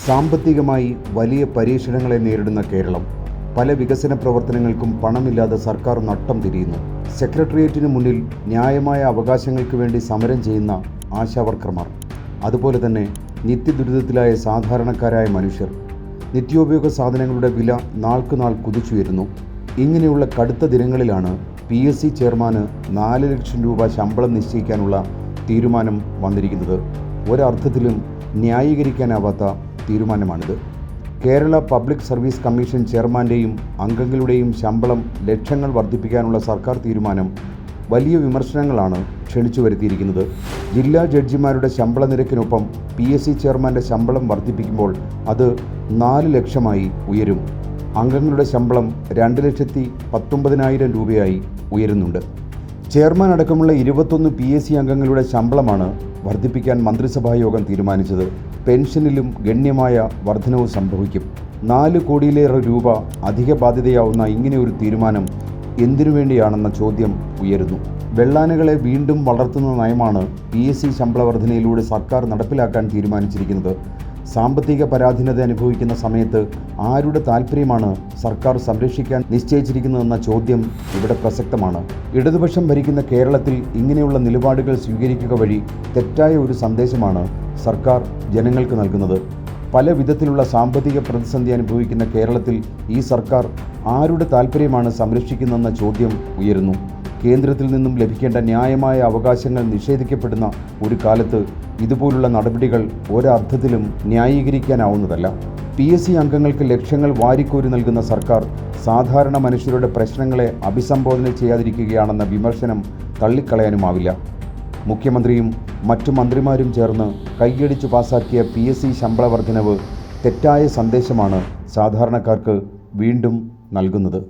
സാമ്പത്തികമായി വലിയ പരീക്ഷണങ്ങളെ നേരിടുന്ന കേരളം. പല വികസന പ്രവർത്തനങ്ങൾക്കും പണമില്ലാതെ സർക്കാർ നട്ടം തിരിയുന്നു. സെക്രട്ടേറിയറ്റിന് മുന്നിൽ ന്യായമായ അവകാശങ്ങൾക്ക് വേണ്ടി സമരം ചെയ്യുന്ന ആശാവർക്കർമാർ, അതുപോലെ തന്നെ നിത്യദുരിതത്തിലായ സാധാരണക്കാരായ മനുഷ്യർ. നിത്യോപയോഗ സാധനങ്ങളുടെ വില നാൾക്കുനാൾ കുതിച്ചുയരുന്നു. ഇങ്ങനെയുള്ള കടുത്ത ദിനങ്ങളിലാണ് PSC ചെയർമാന് 4 ലക്ഷം രൂപ ശമ്പളം നിശ്ചയിക്കാനുള്ള തീരുമാനം വന്നിരിക്കുന്നത്. ഒരർത്ഥത്തിലും ന്യായീകരിക്കാനാവാത്ത തീരുമാനമാണിത്. കേരള പബ്ലിക് സർവീസ് കമ്മീഷൻ ചെയർമാൻ്റെയും അംഗങ്ങളുടെയും ശമ്പളം ലക്ഷങ്ങൾ വർദ്ധിപ്പിക്കാനുള്ള സർക്കാർ തീരുമാനം വലിയ വിമർശനങ്ങളാണ് ക്ഷണിച്ചു വരുത്തിയിരിക്കുന്നത്. ജില്ലാ ജഡ്ജിമാരുടെ ശമ്പള നിരക്കിനൊപ്പം PSC ചെയർമാൻ്റെ ശമ്പളം വർദ്ധിപ്പിക്കുമ്പോൾ അത് 4 ലക്ഷമായി ഉയരും. അംഗങ്ങളുടെ ശമ്പളം 2,19,000 രൂപയായി ഉയരുന്നുണ്ട്. ചെയർമാൻ അടക്കമുള്ള 21 PSC അംഗങ്ങളുടെ ശമ്പളമാണ് വർദ്ധിപ്പിക്കാൻ മന്ത്രിസഭാ യോഗം തീരുമാനിച്ചത്. പെൻഷനിലും ഗണ്യമായ വർധനവ് സംഭവിക്കും. 4 കോടിയിലേറെ രൂപ അധിക ബാധ്യതയാവുന്ന ഇങ്ങനെ ഒരു തീരുമാനം എന്തിനു വേണ്ടിയാണെന്ന ചോദ്യം ഉയരുന്നു. വെള്ളാനകളെ വീണ്ടും വളർത്തുന്ന നയമാണ് PSC ശമ്പള വർധനയിലൂടെ സർക്കാർ നടപ്പിലാക്കാൻ തീരുമാനിച്ചിരിക്കുന്നത്. സാമ്പത്തിക പരാധീനത അനുഭവിക്കുന്ന സമയത്ത് ആരുടെ താൽപ്പര്യമാണ് സർക്കാർ സംരക്ഷിക്കാൻ നിശ്ചയിച്ചിരിക്കുന്നതെന്ന ചോദ്യം ഇവിടെ പ്രസക്തമാണ്. ഇടതുപക്ഷം ഭരിക്കുന്ന കേരളത്തിൽ ഇങ്ങനെയുള്ള നിലപാടുകൾ സ്വീകരിക്കുക വഴി തെറ്റായ ഒരു സന്ദേശമാണ് സർക്കാർ ജനങ്ങൾക്ക് നൽകുന്നത്. പല വിധത്തിലുള്ള സാമ്പത്തിക പ്രതിസന്ധി അനുഭവിക്കുന്ന കേരളത്തിൽ ഈ സർക്കാർ ആരുടെ താൽപ്പര്യമാണ് സംരക്ഷിക്കുന്നതെന്ന ചോദ്യം ഉയരുന്നു. കേന്ദ്രത്തിൽ നിന്നും ലഭിക്കേണ്ട ന്യായമായ അവകാശങ്ങൾ നിഷേധിക്കപ്പെടുന്ന ഒരു കാലത്ത് ഇതുപോലുള്ള നടപടികൾ ഒരർത്ഥത്തിലും ന്യായീകരിക്കാനാവുന്നതല്ല. PSC അംഗങ്ങൾക്ക് ലക്ഷങ്ങൾ വാരിക്കോരി നൽകുന്ന സർക്കാർ സാധാരണ മനുഷ്യരുടെ പ്രശ്നങ്ങളെ അഭിസംബോധന ചെയ്യാതിരിക്കുകയാണെന്ന വിമർശനം തള്ളിക്കളയാനുമാവില്ല. മുഖ്യമന്ത്രിയും മറ്റു മന്ത്രിമാരും ചേർന്ന് കൈയടിച്ചു പാസാക്കിയ PSC ശമ്പള വർധനവ് തെറ്റായ സന്ദേശമാണ് സാധാരണക്കാർക്ക് വീണ്ടും നൽകുന്നത്.